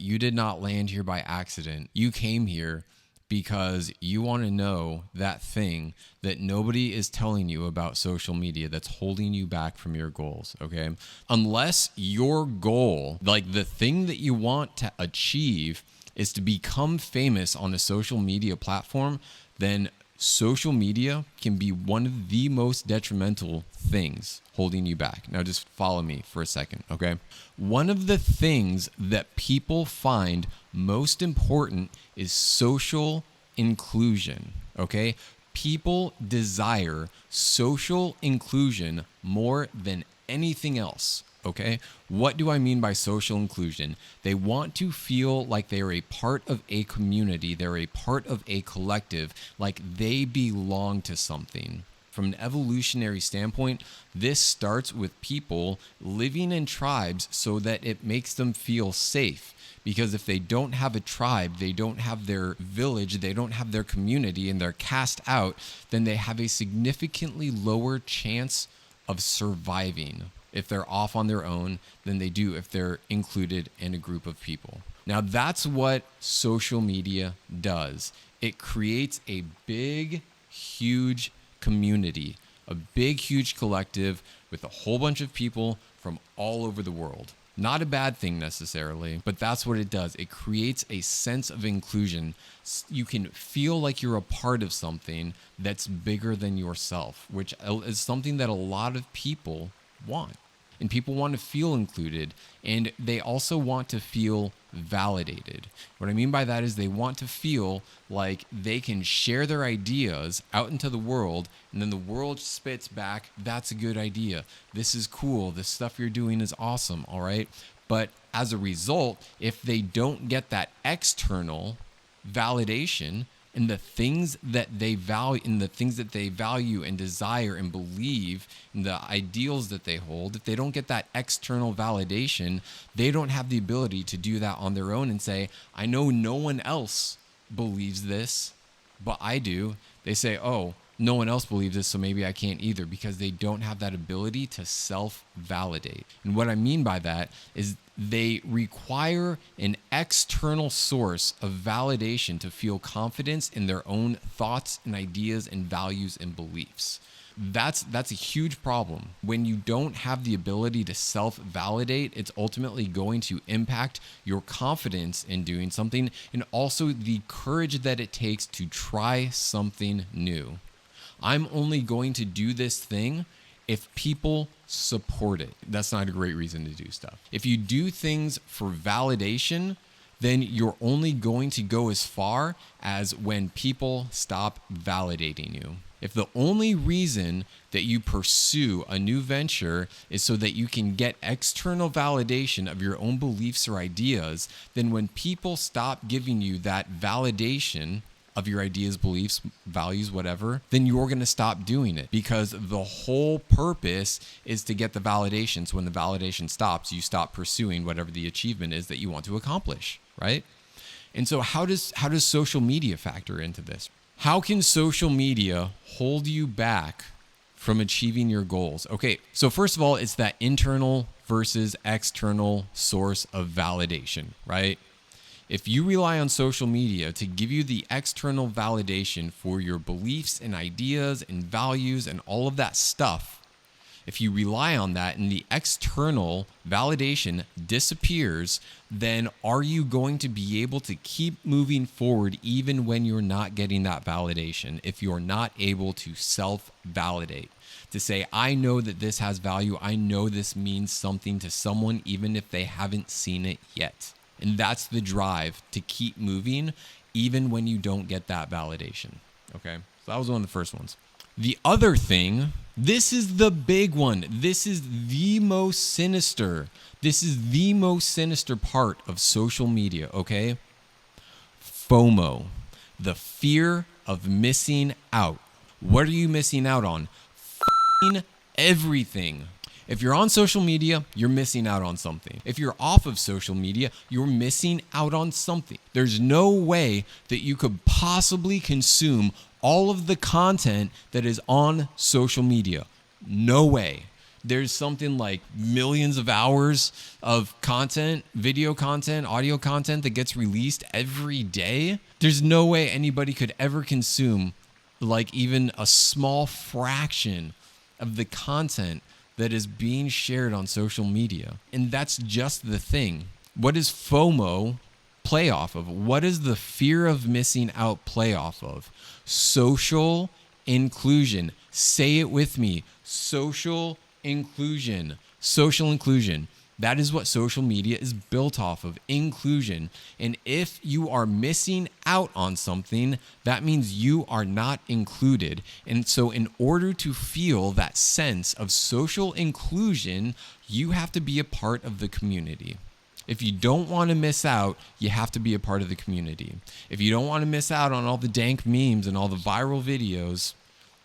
you did not land here by accident. You came here because you want to know that thing that nobody is telling you about social media that's holding you back from your goals, okay? Unless your goal, like the thing that you want to achieve, is to become famous on a social media platform, then social media can be one of the most detrimental things holding you back. Now just follow me for a second, okay? One of the things that people find most important is social inclusion, okay? People desire social inclusion more than anything else. Okay, what do I mean by social inclusion? They want to feel like they're a part of a community, they're a part of a collective, like they belong to something. From an evolutionary standpoint, this starts with people living in tribes so that it makes them feel safe. Because if they don't have a tribe, they don't have their village, they don't have their community, and they're cast out, then they have a significantly lower chance of surviving if they're off on their own than they do if they're included in a group of people. Now, that's what social media does. It creates a big, huge community, a big, huge collective with a whole bunch of people from all over the world. Not a bad thing necessarily, but that's what it does. It creates a sense of inclusion. You can feel like you're a part of something that's bigger than yourself, which is something that a lot of people want. And people want to feel included, and they also want to feel validated. What I mean by that is they want to feel like they can share their ideas out into the world, and then the world spits back, that's a good idea. This is cool. This stuff you're doing is awesome, all right? But as a result, if they don't get that external validation, and the things that they value and desire and believe, and the ideals that they hold, if they don't get that external validation, they don't have the ability to do that on their own and say, I know no one else believes this, but I do. They say, oh, no one else believes this, so maybe I can't either, because they don't have that ability to self-validate. And what I mean by that is they require an external source of validation to feel confidence in their own thoughts and ideas and values and beliefs. That's a huge problem. When you don't have the ability to self-validate, it's ultimately going to impact your confidence in doing something, and also the courage that it takes to try something new. I'm only going to do this thing if people support it. That's not a great reason to do stuff. If you do things for validation, then you're only going to go as far as when people stop validating you. If the only reason that you pursue a new venture is so that you can get external validation of your own beliefs or ideas, then when people stop giving you that validation of your ideas, beliefs, values, whatever, then you're going to stop doing it, because the whole purpose is to get the validation. So when the validation stops, you stop pursuing whatever the achievement is that you want to accomplish, right? And so how does social media factor into this? How can social media hold you back from achieving your goals? Okay, so first of all, it's that internal versus external source of validation, right? If you rely on social media to give you the external validation for your beliefs and ideas and values and all of that stuff, if you rely on that and the external validation disappears, then are you going to be able to keep moving forward even when you're not getting that validation? If you're not able to self-validate, to say, I know that this has value, I know this means something to someone even if they haven't seen it yet. And that's the drive to keep moving even when you don't get that validation. Okay, so that was one of the first ones. The other thing, this is the big one. This is the most sinister. This is the most sinister part of social media, okay? FOMO, the fear of missing out. What are you missing out on? F***ing everything. If you're on social media, you're missing out on something. If you're off of social media, you're missing out on something. There's no way that you could possibly consume all of the content that is on social media. No way. there's something like millions of hours of content, video content, audio content that gets released every day. There's no way anybody could ever consume like even a small fraction of the content that is being shared on social media. And that's just the thing. What does FOMO play off of? What does the fear of missing out play off of? Social inclusion. Say it with me. Social inclusion. Social inclusion. That is what social media is built off of, inclusion. And if you are missing out on something, that means you are not included. And so in order to feel that sense of social inclusion, you have to be a part of the community. If you don't want to miss out, you have to be a part of the community. If you don't want to miss out on all the dank memes and all the viral videos,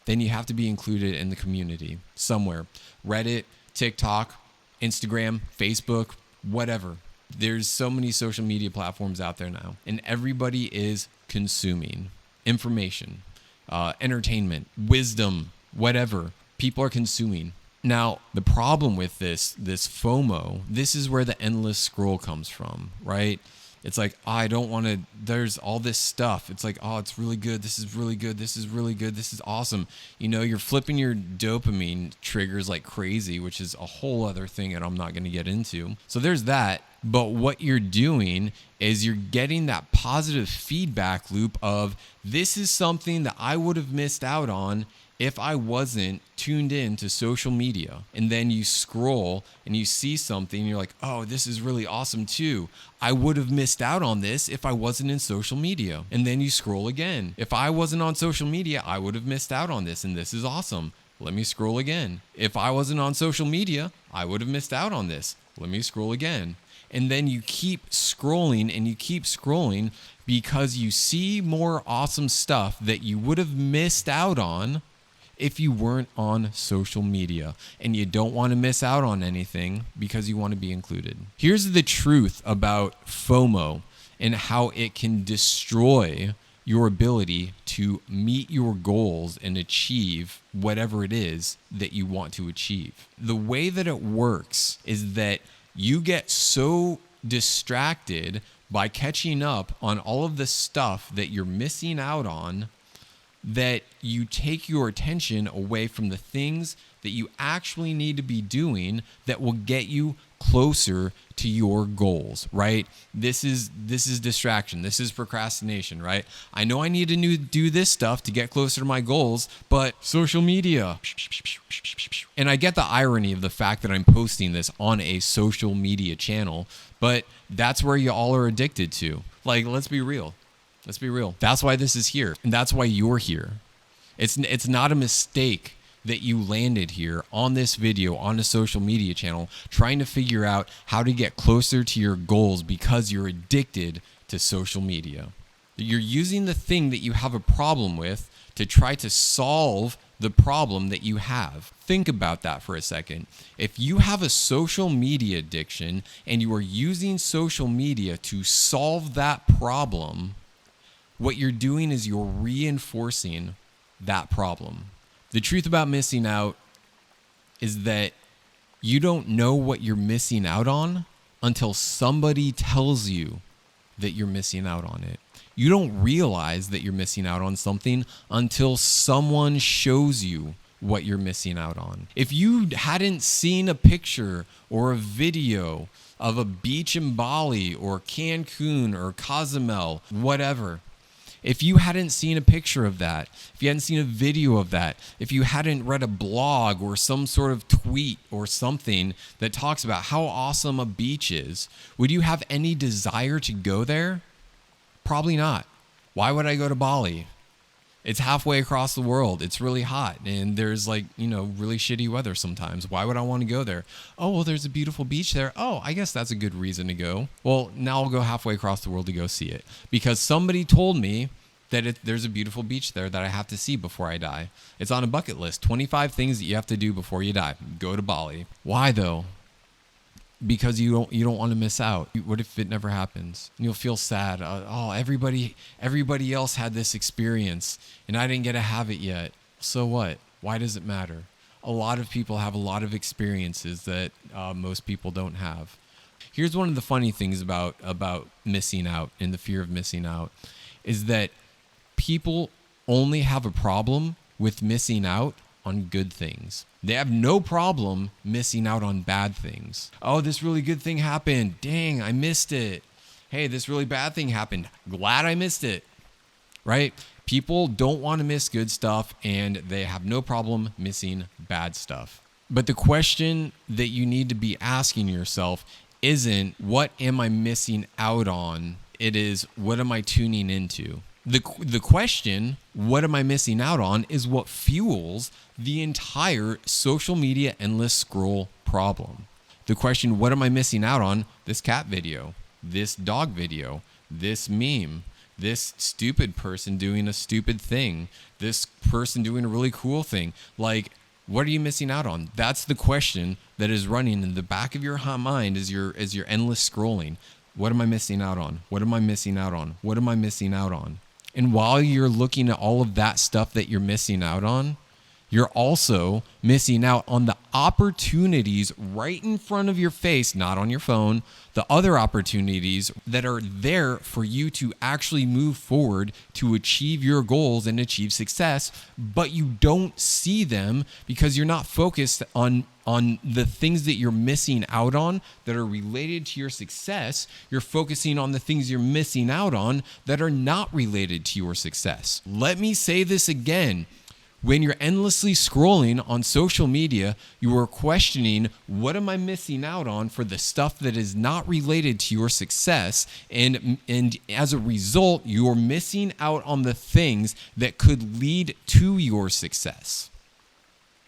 then you have to be included in the community somewhere. Reddit, TikTok, Instagram, Facebook, whatever. There's so many social media platforms out there now, and everybody is consuming information, entertainment, wisdom, whatever. People are consuming. Now, the problem with this FOMO, this is where the endless scroll comes from, right? It's like, oh, I don't want to, there's all this stuff. It's like, oh, it's really good. This is really good. This is really good. This is awesome. You know, you're flipping your dopamine triggers like crazy, which is a whole other thing that I'm not going to get into. So there's that. But what you're doing is you're getting that positive feedback loop of this is something that I would have missed out on if I wasn't tuned in to social media. And then you scroll and you see something and you're like, oh, this is really awesome too. I would have missed out on this if I wasn't in social media. And then you scroll again. If I wasn't on social media, I would have missed out on this, and this is awesome. Let me scroll again. If I wasn't on social media, I would have missed out on this. Let me scroll again. And then you keep scrolling and you keep scrolling because you see more awesome stuff that you would have missed out on if you weren't on social media, and you don't want to miss out on anything because you want to be included. Here's the truth about FOMO and how it can destroy your ability to meet your goals and achieve whatever it is that you want to achieve. The way that it works is that you get so distracted by catching up on all of the stuff that you're missing out on that you take your attention away from the things that you actually need to be doing that will get you closer to your goals, right? This is distraction. This is procrastination, right? I know I need to do this stuff to get closer to my goals, but social media. And I get the irony of the fact that I'm posting this on a social media channel, but that's where you all are addicted to. Like, let's be real. Let's be real. That's why this is here. And that's why you're here. It's not a mistake that you landed here on this video, on a social media channel, trying to figure out how to get closer to your goals because you're addicted to social media. You're using the thing that you have a problem with to try to solve the problem that you have. Think about that for a second. If you have a social media addiction and you are using social media to solve that problem, what you're doing is you're reinforcing that problem. The truth about missing out is that you don't know what you're missing out on until somebody tells you that you're missing out on it. You don't realize that you're missing out on something until someone shows you what you're missing out on. If you hadn't seen a picture or a video of a beach in Bali or Cancun or Cozumel, whatever, if you hadn't seen a picture of that, if you hadn't seen a video of that, if you hadn't read a blog or some sort of tweet or something that talks about how awesome a beach is, would you have any desire to go there? Probably not. Why would I go to Bali? It's halfway across the world. It's really hot and there's really shitty weather sometimes. Why would I want to go there? Oh, well, there's a beautiful beach there. Oh, I guess that's a good reason to go. Well, now I'll go halfway across the world to go see it because somebody told me that there's a beautiful beach there that I have to see before I die. It's on a bucket list. 25 things that you have to do before you die. Go to Bali. Why though? Because you don't want to miss out. What if it never happens? And you'll feel sad. Oh, everybody else had this experience and I didn't get to have it yet. So what? Why does it matter? a lot of people have a lot of experiences that most people don't have. Here's one of the funny things about missing out and the fear of missing out is that people only have a problem with missing out on good things. They have no problem missing out on bad things. Oh, this really good thing happened. Dang, I missed it. Hey, this really bad thing happened. Glad I missed it. Right? People don't want to miss good stuff, and they have no problem missing bad stuff. But the question that you need to be asking yourself isn't, what am I missing out on? It is, what am I tuning into? The question, what am I missing out on, is what fuels the entire social media endless scroll problem. The question, what am I missing out on? This cat video, this dog video, this meme, this stupid person doing a stupid thing, this person doing a really cool thing. Like, what are you missing out on? That's the question that is running in the back of your mind as you're endless scrolling. What am I missing out on? What am I missing out on? What am I missing out on? And while you're looking at all of that stuff that you're missing out on, you're also missing out on the opportunities right in front of your face, not on your phone, the other opportunities that are there for you to actually move forward to achieve your goals and achieve success, but you don't see them because you're not focused on the things that you're missing out on that are related to your success. You're focusing on the things you're missing out on that are not related to your success. Let me say this again. When you're endlessly scrolling on social media, you are questioning, what am I missing out on for the stuff that is not related to your success? And as a result, you're missing out on the things that could lead to your success.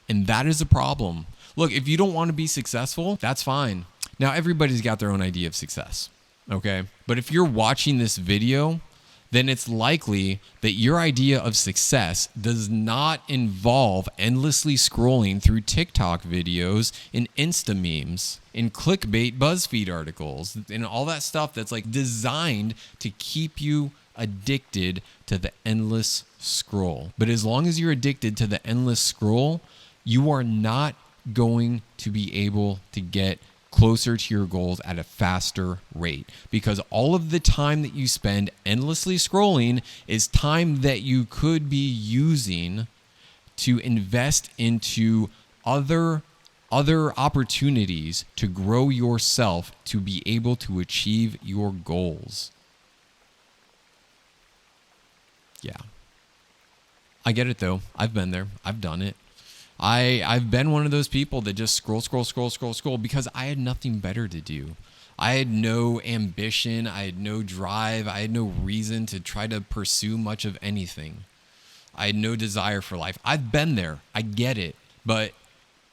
And that is a problem. Look, if you don't want to be successful, that's fine. Now, everybody's got their own idea of success, okay? But if you're watching this video, then it's likely that your idea of success does not involve endlessly scrolling through TikTok videos and Insta memes and clickbait BuzzFeed articles and all that stuff that's like designed to keep you addicted to the endless scroll. But as long as you're addicted to the endless scroll, you are not going to be able to get closer to your goals at a faster rate, because all of the time that you spend endlessly scrolling is time that you could be using to invest into other opportunities to grow yourself to be able to achieve your goals. Yeah. I get it though. I've been there. I've done it. I've been one of those people that just scroll because I had nothing better to do. I had no ambition. I had no drive. I had no reason to try to pursue much of anything. I had no desire for life. I've been there. I get it. But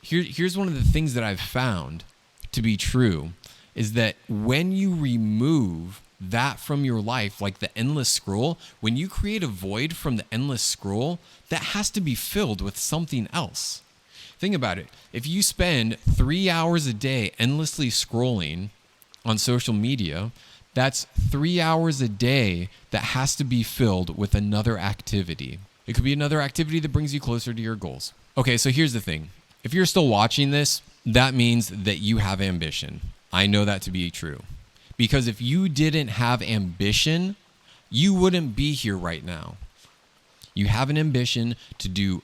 here's one of the things that I've found to be true is that when you remove that from your life, like the endless scroll, when you create a void from the endless scroll, that has to be filled with something else. Think about it. If you spend 3 hours a day endlessly scrolling on social media, that's 3 hours a day that has to be filled with another activity. It could be another activity that brings you closer to your goals. Okay, so here's the thing. If you're still watching this, that means that you have ambition. I know that to be true. Because if you didn't have ambition, you wouldn't be here right now. You have an ambition to do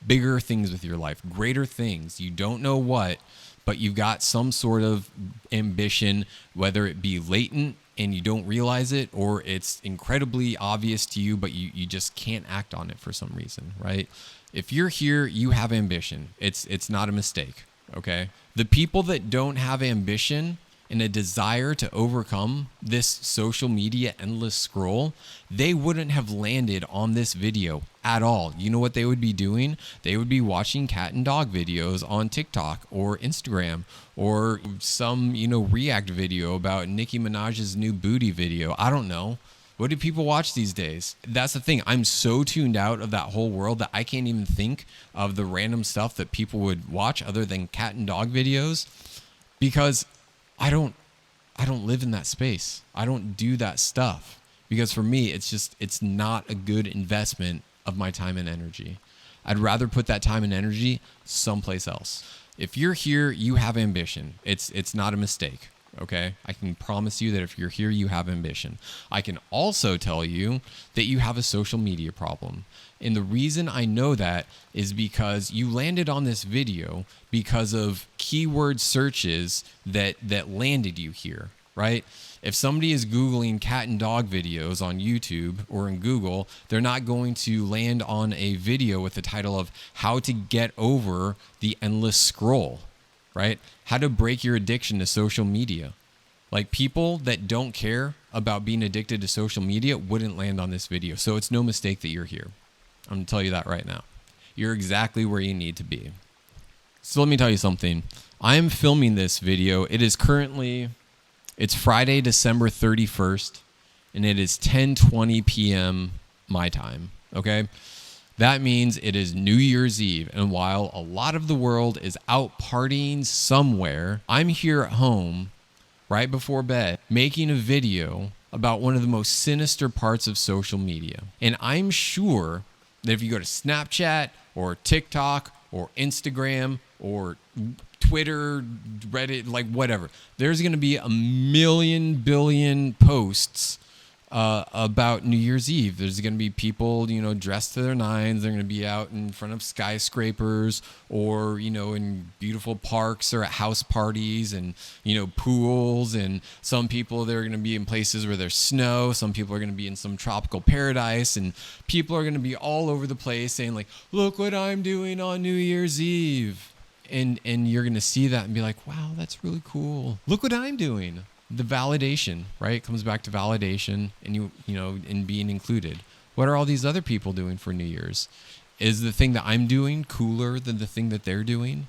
bigger things with your life, greater things. You don't know what, but you've got some sort of ambition, whether it be latent and you don't realize it, or it's incredibly obvious to you, but you just can't act on it for some reason, right? If you're here, you have ambition. It's not a mistake, okay? The people that don't have ambition and a desire to overcome this social media endless scroll, they wouldn't have landed on this video at all. You know what they would be doing? They would be watching cat and dog videos on TikTok or Instagram, or some, React video about Nicki Minaj's new booty video. I don't know. What do people watch these days? That's the thing. I'm so tuned out of that whole world that I can't even think of the random stuff that people would watch other than cat and dog videos, because I don't live in that space. I don't do that stuff, because for me, it's not a good investment of my time and energy. I'd rather put that time and energy someplace else. If you're here, you have ambition. It's not a mistake. Okay. I can promise you that if you're here, you have ambition. I can also tell you that you have a social media problem. And the reason I know that is because you landed on this video because of keyword searches that landed you here, right? If somebody is Googling cat and dog videos on YouTube or in Google, they're not going to land on a video with the title of how to get over the endless scroll, right? How to break your addiction to social media. Like, people that don't care about being addicted to social media wouldn't land on this video. So it's no mistake that you're here. I'm going to tell you that right now. You're exactly where you need to be. So let me tell you something. I am filming this video. It's Friday, December 31st, and it is 10:20 p.m. my time, okay? That means it is New Year's Eve, and while a lot of the world is out partying somewhere, I'm here at home right before bed making a video about one of the most sinister parts of social media. And I'm sure that if you go to Snapchat or TikTok or Instagram or Twitter, Reddit, like whatever, there's going to be a million billion posts about New Year's Eve. There's going to be people, dressed to their nines. They're going to be out in front of skyscrapers or, in beautiful parks or at house parties and, pools. And some people, they're going to be in places where there's snow. Some people are going to be in some tropical paradise, and people are going to be all over the place saying like, look what I'm doing on New Year's Eve. And you're going to see that and be like, wow, that's really cool. Look what I'm doing. The validation, right? It comes back to validation and and being included. What are all these other people doing for New Year's? Is the thing that I'm doing cooler than the thing that they're doing?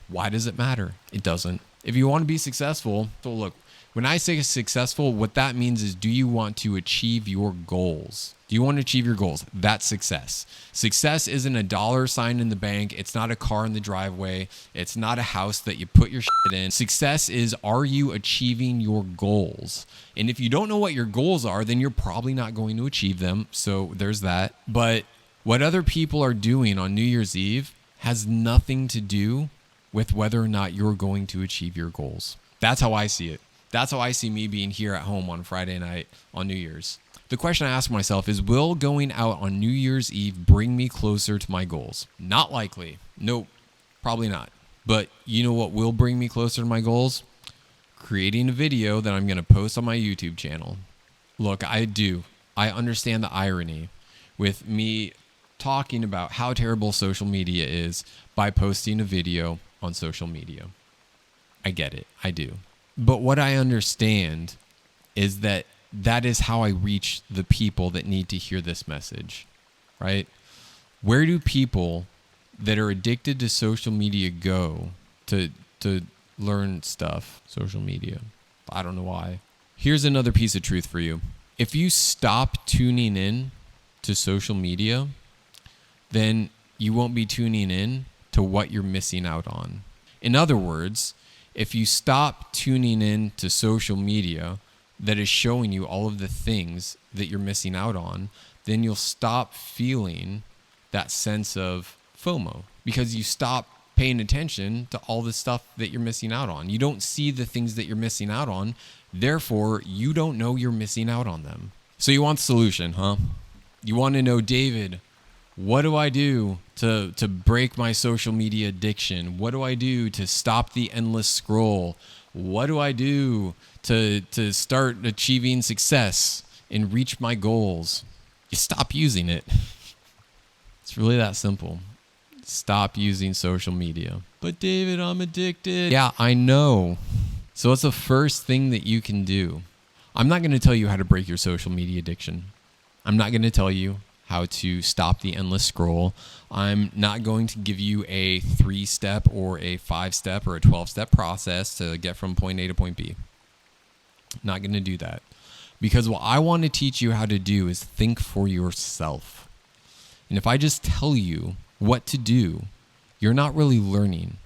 Why does it matter? It doesn't. If you want to be successful, so look, when I say successful, what that means is, do you want to achieve your goals? Do you want to achieve your goals? That's success. Success isn't a dollar sign in the bank. It's not a car in the driveway. It's not a house that you put your shit in. Success is, are you achieving your goals? And if you don't know what your goals are, then you're probably not going to achieve them. So there's that. But what other people are doing on New Year's Eve has nothing to do with whether or not you're going to achieve your goals. That's how I see it. That's how I see me being here at home on Friday night on New Year's. The question I ask myself is, will going out on New Year's Eve bring me closer to my goals? Not likely. Nope, probably not. But you know what will bring me closer to my goals? Creating a video that I'm going to post on my YouTube channel. Look, I understand the irony with me talking about how terrible social media is by posting a video on social media. I get it. I do. But what I understand is that is how I reach the people that need to hear this message, right? Where do people that are addicted to social media go to learn stuff? Social media. I don't know why. Here's another piece of truth for you. If you stop tuning in to social media, then you won't be tuning in to what you're missing out on. In other words, if you stop tuning in to social media that is showing you all of the things that you're missing out on, then you'll stop feeling that sense of FOMO because you stop paying attention to all the stuff that you're missing out on. You don't see the things that you're missing out on. Therefore, you don't know you're missing out on them. So you want the solution, huh? You want to know, David, what do I do to break my social media addiction? What do I do to stop the endless scroll? What do I do to start achieving success and reach my goals? You stop using it. It's really that simple. Stop using social media. But David, I'm addicted. Yeah, I know. So what's the first thing that you can do? I'm not going to tell you how to break your social media addiction. I'm not going to tell you how to stop the endless scroll. I'm not going to give you a 3-step or a 5-step or a 12-step process to get from point A to point B. Not going to do that. Because what I want to teach you how to do is think for yourself. And if I just tell you what to do, you're not really learning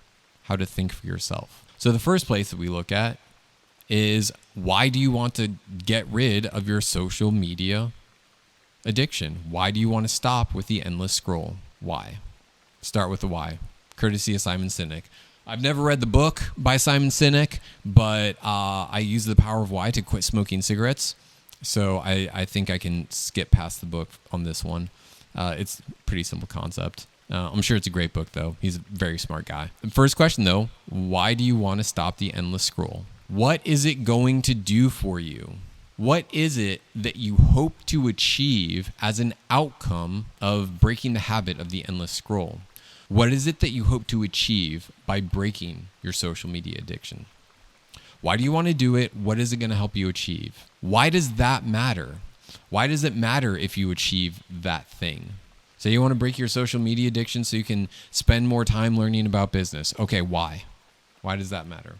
how to think for yourself. So the first place that we look at is, why do you want to get rid of your social media addiction? Why do you want to stop with the endless scroll? Why? Start with the why. Courtesy of Simon Sinek. I've never read the book by Simon Sinek, but I use the power of why to quit smoking cigarettes. So I think I can skip past the book on this one. It's a pretty simple concept. I'm sure it's a great book, though. He's a very smart guy. First question, though, why do you want to stop the endless scroll? What is it going to do for you? What is it that you hope to achieve as an outcome of breaking the habit of the endless scroll? What is it that you hope to achieve by breaking your social media addiction? Why do you want to do it? What is it going to help you achieve? Why does that matter? Why does it matter if you achieve that thing? So you want to break your social media addiction so you can spend more time learning about business. Okay, why? Why does that matter?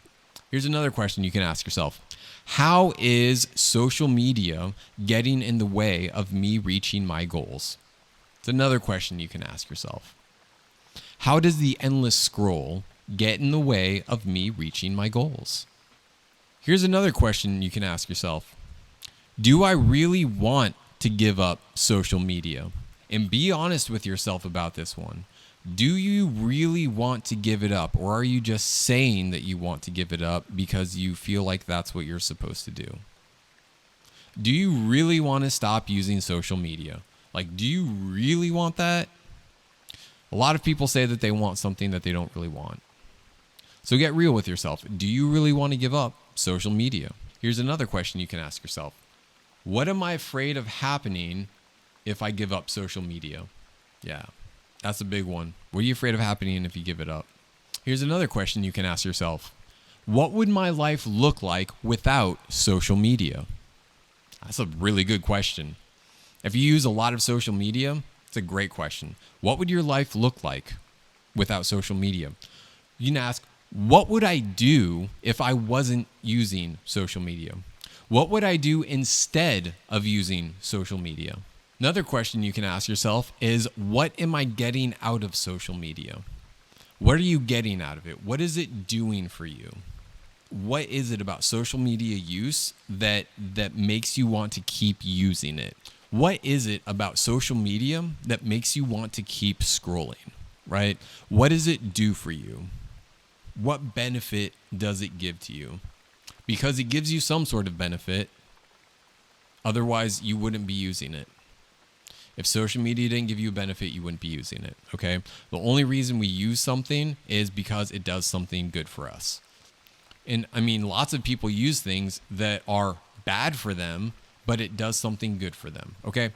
Here's another question you can ask yourself. How is social media getting in the way of me reaching my goals? It's another question you can ask yourself. How does the endless scroll get in the way of me reaching my goals? Here's another question you can ask yourself. Do I really want to give up social media? And be honest with yourself about this one. Do you really want to give it up, or are you just saying that you want to give it up because you feel like that's what you're supposed to do? Do you really want to stop using social media? Like, do you really want that? A lot of people say that they want something that they don't really want. So get real with yourself. Do you really want to give up social media? Here's another question you can ask yourself. What am I afraid of happening if I give up social media? Yeah, that's a big one. What are you afraid of happening if you give it up? Here's another question you can ask yourself. What would my life look like without social media? That's a really good question. If you use a lot of social media, it's a great question. What would your life look like without social media? You can ask, what would I do if I wasn't using social media? What would I do instead of using social media? Another question you can ask yourself is, what am I getting out of social media? What are you getting out of it? What is it doing for you? What is it about social media use that makes you want to keep using it? What is it about social media that makes you want to keep scrolling, right? What does it do for you? What benefit does it give to you? Because it gives you some sort of benefit. Otherwise, you wouldn't be using it. If social media didn't give you a benefit, you wouldn't be using it, okay? The only reason we use something is because it does something good for us. And I mean, lots of people use things that are bad for them, but it does something good for them, okay?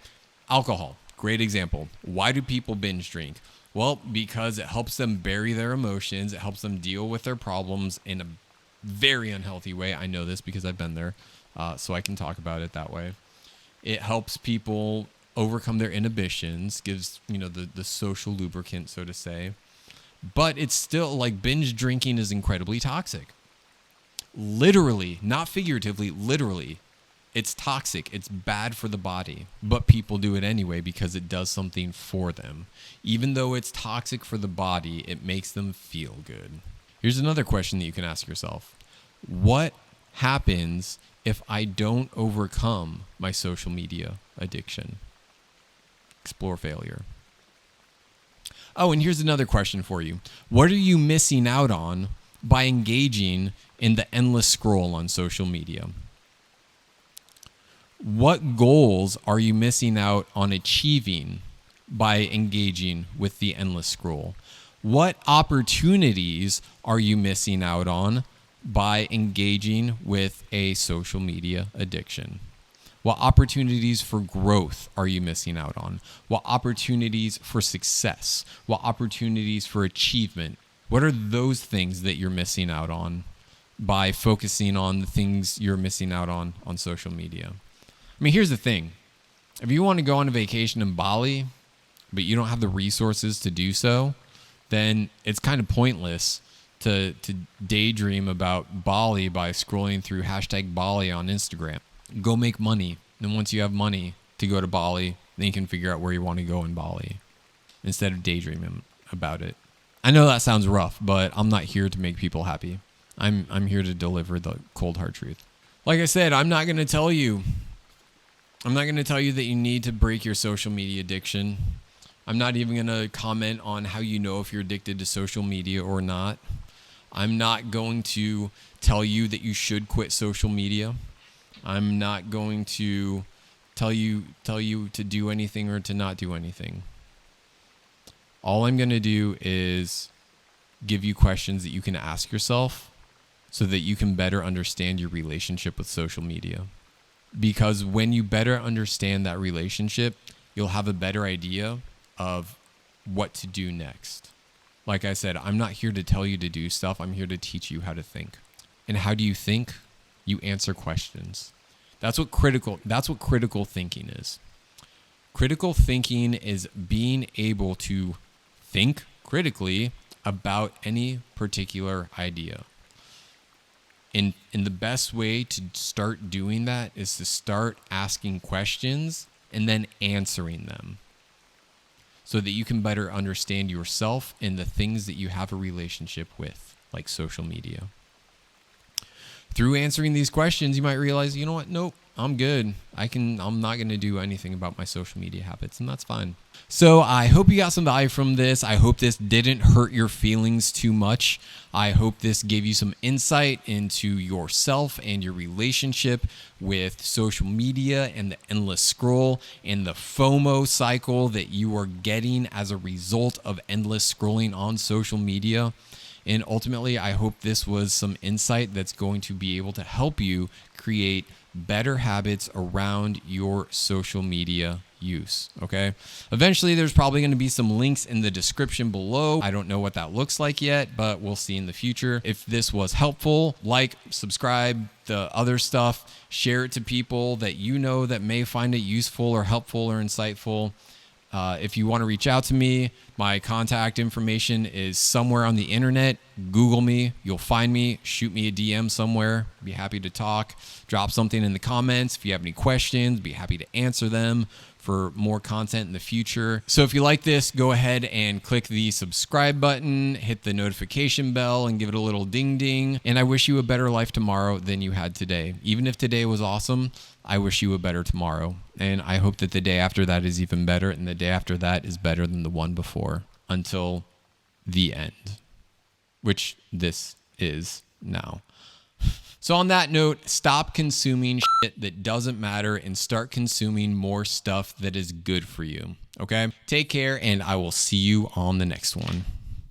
Alcohol, great example. Why do people binge drink? Well, because it helps them bury their emotions. It helps them deal with their problems in a very unhealthy way. I know this because I've been there, so I can talk about it that way. It helps people overcome their inhibitions, gives, the social lubricant, so to say. But it's still, like, binge drinking is incredibly toxic. Literally, not figuratively, literally. It's toxic. It's bad for the body. But people do it anyway because it does something for them. Even though it's toxic for the body, it makes them feel good. Here's another question that you can ask yourself. What happens if I don't overcome my social media addiction? Explore failure. Oh, and here's another question for you. What are you missing out on by engaging in the endless scroll on social media? What goals are you missing out on achieving by engaging with the endless scroll? What opportunities are you missing out on by engaging with a social media addiction? What opportunities for growth are you missing out on? What opportunities for success? What opportunities for achievement? What are those things that you're missing out on by focusing on the things you're missing out on social media? I mean, here's the thing. If you want to go on a vacation in Bali, but you don't have the resources to do so, then it's kind of pointless to daydream about Bali by scrolling through #Bali on Instagram. Go make money. And once you have money to go to Bali, then you can figure out where you want to go in Bali instead of daydreaming about it. I know that sounds rough, but I'm not here to make people happy. I'm here to deliver the cold hard truth. Like I said, I'm not going to tell you that you need to break your social media addiction. I'm not even going to comment on how you know if you're addicted to social media or not. I'm not going to tell you that you should quit social media. I'm not going to tell you to do anything or to not do anything. All I'm going to do is give you questions that you can ask yourself so that you can better understand your relationship with social media. Because when you better understand that relationship, you'll have a better idea of what to do next. Like I said, I'm not here to tell you to do stuff. I'm here to teach you how to think. And how do you think? You answer questions. That's what critical thinking is. Critical thinking is being able to think critically about any particular idea. And the best way to start doing that is to start asking questions and then answering them so that you can better understand yourself and the things that you have a relationship with, like social media. Through answering these questions, you might realize, you know what? Nope, I'm good. I'm not going to do anything about my social media habits, and that's fine. So I hope you got some value from this. I hope this didn't hurt your feelings too much. I hope this gave you some insight into yourself and your relationship with social media and the endless scroll and the FOMO cycle that you are getting as a result of endless scrolling on social media. And ultimately, I hope this was some insight that's going to be able to help you create better habits around your social media use, okay? Eventually, there's probably going to be some links in the description below. I don't know what that looks like yet, but we'll see in the future. If this was helpful, like, subscribe, the other stuff, share it to people that you know that may find it useful or helpful or insightful. If you want to reach out to me, my contact information is somewhere on the internet. Google me. You'll find me. Shoot me a DM somewhere. Be happy to talk. Drop something in the comments. If you have any questions, be happy to answer them for more content in the future. So if you like this, go ahead and click the subscribe button, hit the notification bell, and give it a little ding ding. And I wish you a better life tomorrow than you had today. Even if today was awesome, I wish you a better tomorrow. And I hope that the day after that is even better, and the day after that is better than the one before, until the end, which this is now. So on that note, stop consuming shit that doesn't matter and start consuming more stuff that is good for you. Okay? Take care, and I will see you on the next one.